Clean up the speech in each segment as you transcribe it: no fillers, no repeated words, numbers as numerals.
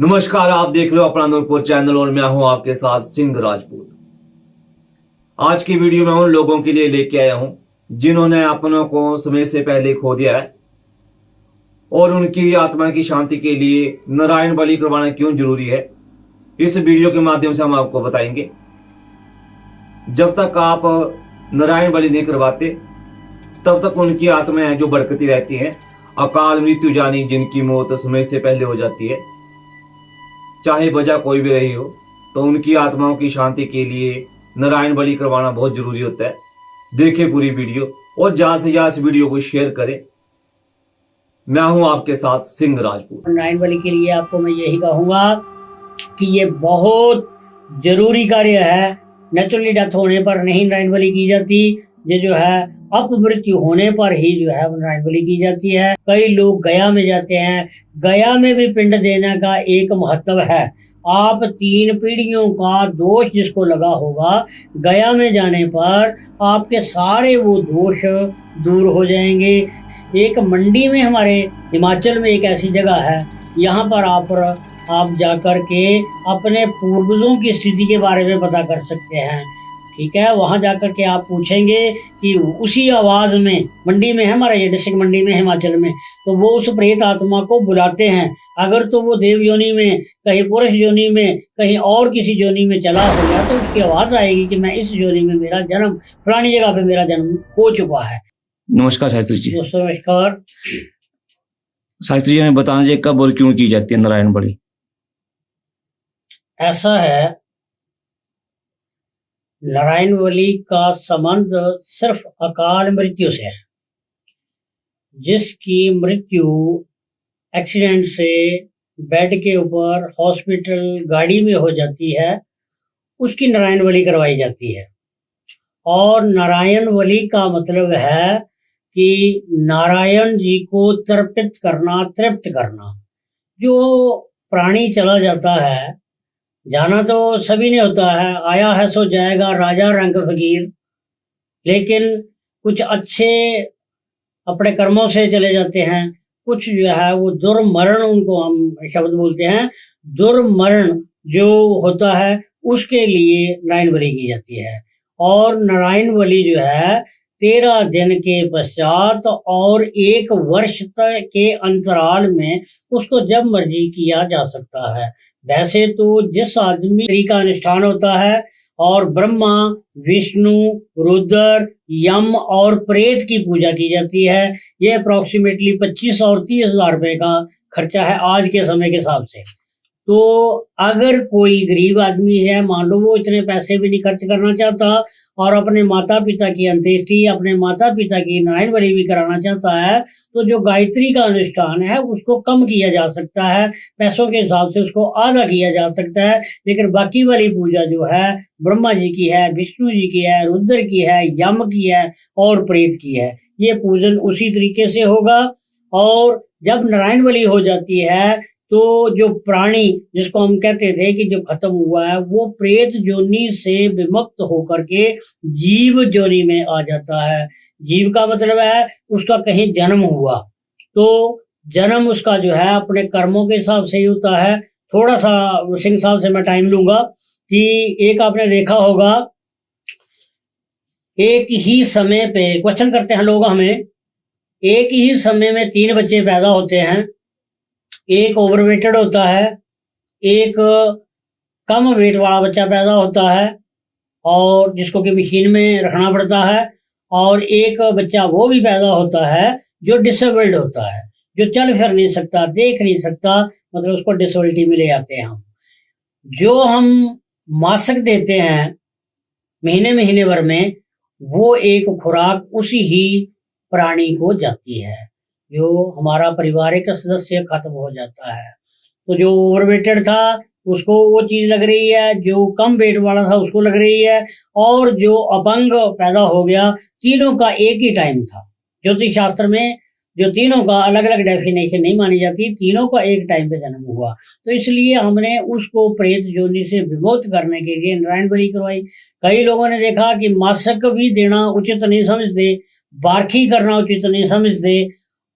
नमस्कार, आप देख रहे हो अपना नूरपुर चैनल और मैं हूं आपके साथ सिंह राजपूत। आज की वीडियो में उन लोगों के लिए लेके आया हूं जिन्होंने अपनों को समय से पहले खो दिया है और उनकी आत्मा की शांति के लिए नारायण बलि करवाना क्यों जरूरी है। इस वीडियो के माध्यम से हम आपको बताएंगे। जब तक आप नारायण बलि नहीं करवाते तब तक उनकी आत्माएं जो भड़कती रहती हैं, अकाल मृत्यु जानी जिनकी मौत समय से पहले हो जाती है, चाहे वजह कोई भी रही हो, तो उनकी आत्माओं की शांति के लिए नारायण बलि करवाना बहुत जरूरी होता है। देखें पूरी वीडियो और ज्यादा से ज्यादा इस वीडियो को शेयर करें। मैं हूं आपके साथ सिंह राजपूत। नारायण बलि के लिए आपको मैं यही कहूँगा कि ये बहुत जरूरी कार्य है। नेचुरली डेथ होने पर नहीं नारायण बलि की जाती, ये जो है अपमृत्यु होने पर ही जो है नारायण बलि की जाती है। कई लोग गया में जाते हैं, गया में भी पिंड देने का एक महत्व है। आप 3 पीढ़ियों का दोष जिसको लगा होगा, गया में जाने पर आपके सारे वो दोष दूर हो जाएंगे। एक मंडी में हमारे हिमाचल में एक ऐसी जगह है, यहाँ पर आप जाकर के अपने पूर्वजों की स्थिति के बारे में पता कर सकते हैं। ठीक है, वहाँ जाकर के आप पूछेंगे कि उसी आवाज़ में, मंडी में है हमारा ये डिस्ट्रिक्ट, मंडी में हिमाचल में, तो वो उस प्रेत आत्मा को बुलाते हैं। अगर तो वो देव योनि में, कहीं पुरुष योनि में, कहीं और किसी योनि में चला हो गया तो उसकी आवाज़ आएगी कि मैं इस योनि में मेरा जन्म, फलानी जगह पे मेरा जन्म हो चुका है। नमस्कार शास्त्री जी। दोस्तों नमस्कार। शास्त्री जी, हमें बताना चाहिए कब और क्यों की जाती है नारायण बलि। ऐसा है, नारायण बलि का संबंध सिर्फ अकाल मृत्यु से है। जिसकी मृत्यु एक्सीडेंट से बेड के ऊपर हॉस्पिटल गाड़ी में हो जाती है, उसकी नारायण बलि करवाई जाती है। और नारायण बलि का मतलब है कि नारायण जी को तर्पित करना, तृप्त करना। जो प्राणी चला जाता है, जाना तो सभी ने होता है, आया है सो जाएगा, राजा रंग फकीर। लेकिन कुछ अच्छे अपने कर्मों से चले जाते हैं, कुछ जो है वो दुर्मरण, उनको हम शब्द बोलते हैं दुर्मरण, जो होता है उसके लिए नारायण बलि की जाती है। और नारायण बलि जो है 13 दिन के पश्चात और 1 वर्ष तक के अंतराल में उसको जब मर्जी किया जा सकता है। वैसे तो जिस आदमी का अनुष्ठान होता है और ब्रह्मा, विष्णु, रुद्र, यम और प्रेत की पूजा की जाती है, ये अप्रोक्सीमेटली 25 और 30 हज़ार रुपए का खर्चा है आज के समय के हिसाब से। तो अगर कोई गरीब आदमी है, मान लो वो इतने पैसे भी नहीं खर्च करना चाहता और अपने माता पिता की अंत्येष्टि, अपने माता पिता की नारायण बलि भी कराना चाहता है, तो जो गायत्री का अनुष्ठान है उसको कम किया जा सकता है, पैसों के हिसाब से उसको आधा किया जा सकता है। लेकिन बाकी वाली पूजा जो है ब्रह्मा जी की है, विष्णु जी की है, रुद्र की है, यम की है और प्रेत की है, ये पूजन उसी तरीके से होगा। और जब नारायण बलि हो जाती है तो जो प्राणी, जिसको हम कहते थे कि जो खत्म हुआ है, वो प्रेत जोनि से विमुक्त होकर के जीव जोनि में आ जाता है। जीव का मतलब है उसका कहीं जन्म हुआ, तो जन्म उसका जो है अपने कर्मों के हिसाब से ही होता है। थोड़ा सा सिंह साहब से मैं टाइम लूंगा कि एक आपने देखा होगा, एक ही समय पे क्वेश्चन करते हैं लोग हमें, एक ही समय में 3 बच्चे पैदा होते हैं। एक ओवरवेटेड होता है, एक कम वेट वाला बच्चा पैदा होता है और जिसको कि मशीन में रखना पड़ता है, और एक बच्चा वो भी पैदा होता है जो डिसेबल्ड होता है, जो चल फिर नहीं सकता, देख नहीं सकता, मतलब उसको डिसेबिलिटी में ले आते हैं हम। जो हम मासिक देते हैं महीने महीने भर में, वो एक खुराक उसी ही प्राणी को जाती है। जो हमारा पारिवारिक सदस्य खत्म हो जाता है, तो जो ओवरवेटेड था उसको वो चीज लग रही है, जो कम वेट वाला था उसको लग रही है, और जो अपंग पैदा हो गया, तीनों का एक ही टाइम था। ज्योतिष शास्त्र में जो तीनों का अलग अलग डेफिनेशन नहीं मानी जाती, तीनों का एक टाइम पे जन्म हुआ, तो इसलिए हमने उसको प्रेत जोनि से विमुक्त करने के लिए नारायण बलि करवाई। कई लोगों ने देखा कि मासिक भी देना उचित नहीं समझते, बारखी करना उचित नहीं समझते,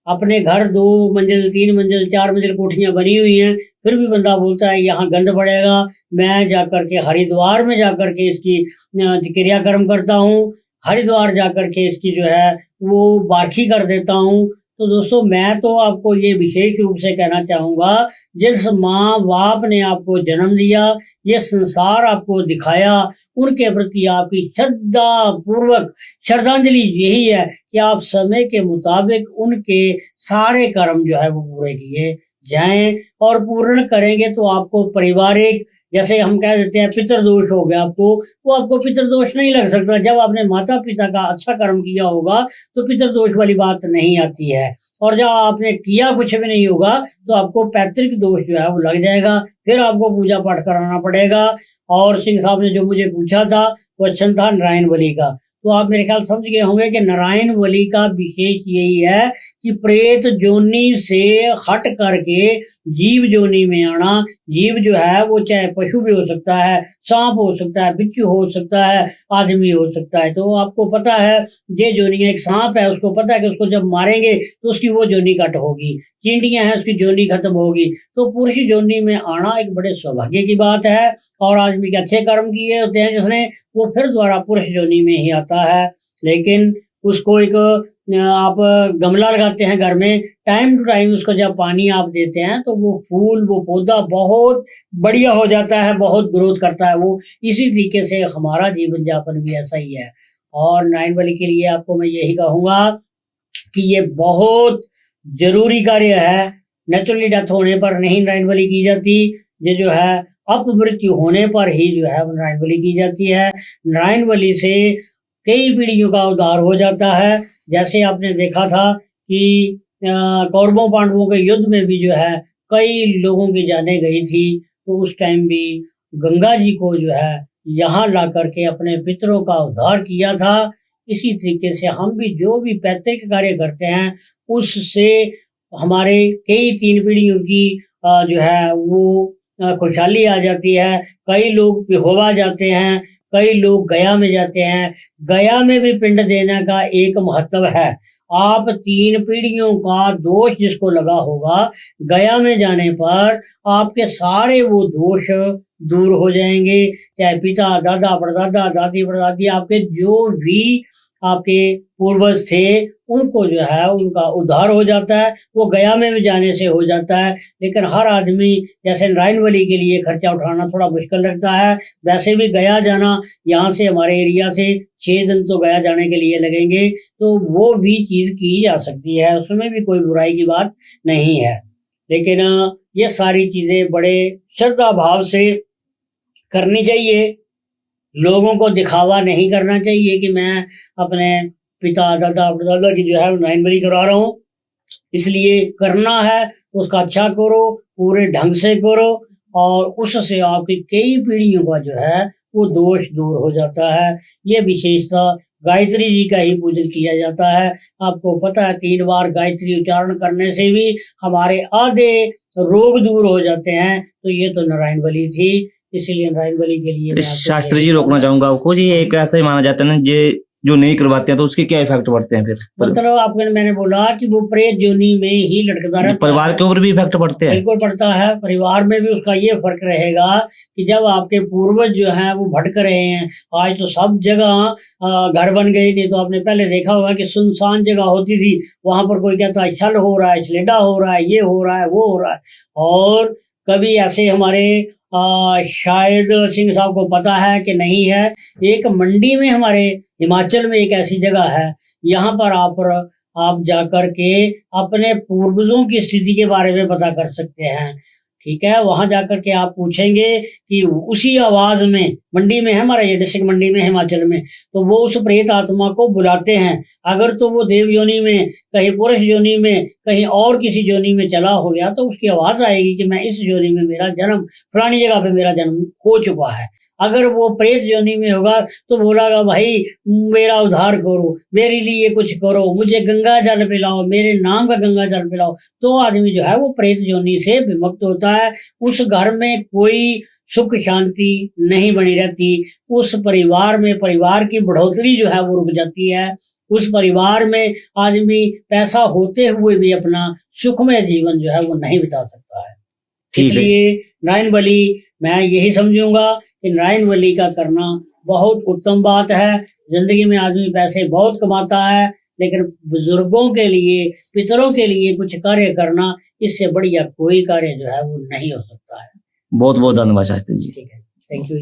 अपने घर 2 मंजिल 3 मंजिल 4 मंजिल कोठियां बनी हुई हैं, फिर भी बंदा बोलता है यहाँ गंद पड़ेगा, मैं जाकर के हरिद्वार में जाकर के इसकी क्रियाकर्म करता हूँ, हरिद्वार जाकर के इसकी जो है वो बारखी कर देता हूँ। तो दोस्तों मैं तो आपको ये विशेष रूप से कहना चाहूँगा, जिस माँ बाप ने आपको जन्म दिया, ये संसार आपको दिखाया, उनके प्रति आपकी श्रद्धा पूर्वक श्रद्धांजलि यही है कि आप समय के मुताबिक उनके सारे कर्म जो है वो पूरे किए जाएं, और पूर्ण करेंगे तो आपको पारिवारिक, जैसे हम कह देते हैं पितृदोष हो गया आपको, वो आपको पितृदोष नहीं लग सकता। जब आपने माता पिता का अच्छा कर्म किया होगा तो पितृदोष वाली बात नहीं आती है, और जब आपने किया कुछ भी नहीं होगा तो आपको पैतृक दोष जो है वो लग जाएगा, फिर आपको पूजा पाठ कराना पड़ेगा। और सिंह साहब ने जो मुझे पूछा था क्वेश्चन था नारायण बलि का, तो आप मेरे ख्याल समझ गए होंगे कि नारायण बलि का विशेष यही है कि प्रेत जोनी से हट करके जीव जोनी में आना। जीव जो है वो चाहे पशु भी हो सकता है, सांप हो सकता है, बिच्छू हो सकता है, आदमी हो सकता है। तो आपको पता है ये जोनी एक सांप है, उसको पता है कि उसको जब मारेंगे तो उसकी वो जोनी कट होगी, चींटियां हैं उसकी जोनी खत्म होगी। तो पुरुष जोनी में आना एक बड़े सौभाग्य की बात है, और आदमी के अच्छे कर्म किए होते हैं जिसने, वो फिर दोबारा पुरुष जोनी में ही आता है। लेकिन उसको एक आप गमला लगाते हैं घर में, टाइम टू टाइम उसको जब पानी आप देते हैं तो वो फूल वो पौधा बहुत बढ़िया हो जाता है, बहुत ग्रोथ करता है वो। इसी तरीके से हमारा जीवन यापन भी ऐसा ही है। और नारायण बलि के लिए आपको मैं यही कहूँगा कि ये बहुत जरूरी कार्य है। नेचुरली डेथ होने पर नहीं नारायण बलि की जाती, ये जो है अपमृत्यु होने पर ही जो है नारायण बलि की जाती है। नारायण बलि से कई पीढ़ियों का उद्धार हो जाता है। जैसे आपने देखा था कि कौरवों पांडवों के युद्ध में भी जो है कई लोगों की जानें गई थी, तो उस टाइम भी गंगा जी को जो है यहाँ ला करके अपने पितरों का उद्धार किया था। इसी तरीके से हम भी जो भी पैतृक कार्य करते हैं उससे हमारे कई 3 पीढ़ियों की जो है वो खुशहाली आ जाती है। कई लोग पिहोवा जाते हैं, कई लोग गया में जाते हैं। गया में भी पिंड देने का एक महत्व है। आप 3 पीढ़ियों का दोष जिसको लगा होगा, गया में जाने पर आपके सारे वो दोष दूर हो जाएंगे। चाहे पिता दादा परदादा दादी परदादी आपके जो भी आपके पूर्वज थे उनको जो है उनका उद्धार हो जाता है, वो गया में भी जाने से हो जाता है। लेकिन हर आदमी जैसे नारायण बलि के लिए खर्चा उठाना थोड़ा मुश्किल लगता है, वैसे भी गया जाना, यहाँ से हमारे एरिया से 6 दिन तो गया जाने के लिए लगेंगे, तो वो भी चीज की जा सकती है, उसमें भी कोई बुराई की बात नहीं है। लेकिन ये सारी चीजें बड़े श्रद्धा भाव से करनी चाहिए। लोगों को दिखावा नहीं करना चाहिए कि मैं अपने पिता दादा दादा की जो है नारायण बलि करवा रहा हूँ, इसलिए करना है तो उसका अच्छा करो, पूरे ढंग से करो, और उससे आपकी कई पीढ़ियों का जो है वो दोष दूर हो जाता है। ये विशेषता गायत्री जी का ही पूजन किया जाता है। आपको पता है 3 बार गायत्री उच्चारण करने से भी हमारे आधे रोग दूर हो जाते हैं। तो ये तो नारायण बलि थी, इसीलिए नारायण बलि के लिए शास्त्री जी रोकना चाहूंगा आपको जी, एक ऐसा ही माना जाता है ना ये जो नहीं करवाते हैं तो उसके क्या इफेक्ट पड़ते हैं फिर? मतलब आपने मैंने बोला कि वो प्रेत योनि में ही लटकता रहता है, परिवार के ऊपर भी इफेक्ट पड़ते हैं। बिल्कुल पड़ता है, परिवार में भी उसका ये फर्क रहेगा कि जब आपके पूर्वज जो हैं वो भटक रहे हैं, आज तो सब जगह घर बन गए, नहीं तो आपने पहले देखा होगा कि सुनसान जगह होती थी, वहां पर कोई कहता है छल हो रहा है, छलेडा हो रहा है, ये हो रहा है, वो हो रहा है। और कभी ऐसे हमारे शायद सिंह साहब को पता है कि नहीं है, एक मंडी में हमारे हिमाचल में एक ऐसी जगह है, यहाँ पर आप जाकर के अपने पूर्वजों की स्थिति के बारे में पता कर सकते हैं। ठीक है, वहां जाकर के आप पूछेंगे कि उसी आवाज में, मंडी में है हमारा ये डिस्ट्रिक्ट मंडी में हिमाचल में, तो वो उस प्रेत आत्मा को बुलाते हैं। अगर तो वो देव योनि में, कहीं पुरुष योनि में, कहीं और किसी योनि में चला हो गया तो उसकी आवाज आएगी कि मैं इस योनि में मेरा जन्म, फलानी जगह पे मेरा जन्म हो चुका है। अगर वो प्रेत योनि में होगा तो बोलेगा भाई मेरा उद्धार करो, मेरे लिए कुछ करो, मुझे गंगा जल पिलाओ, मेरे नाम का गंगा जल पिलाओ। तो आदमी जो है वो प्रेत योनि से विमुक्त होता है। उस घर में कोई सुख शांति नहीं बनी रहती, उस परिवार में परिवार की बढ़ोतरी जो है वो रुक जाती है। उस परिवार में आदमी पैसा होते हुए भी अपना सुखमय जीवन जो है वो नहीं बिता सकता है। ठीक है। इसलिए नारायण बलि मैं यही समझूंगा कि नारायण बलि का करना बहुत उत्तम बात है। जिंदगी में आदमी पैसे बहुत कमाता है, लेकिन बुजुर्गों के लिए, पितरों के लिए कुछ कार्य करना, इससे बढ़िया कोई कार्य जो है वो नहीं हो सकता है। बहुत बहुत धन्यवाद शास्त्री जी। ठीक है, थैंक यू।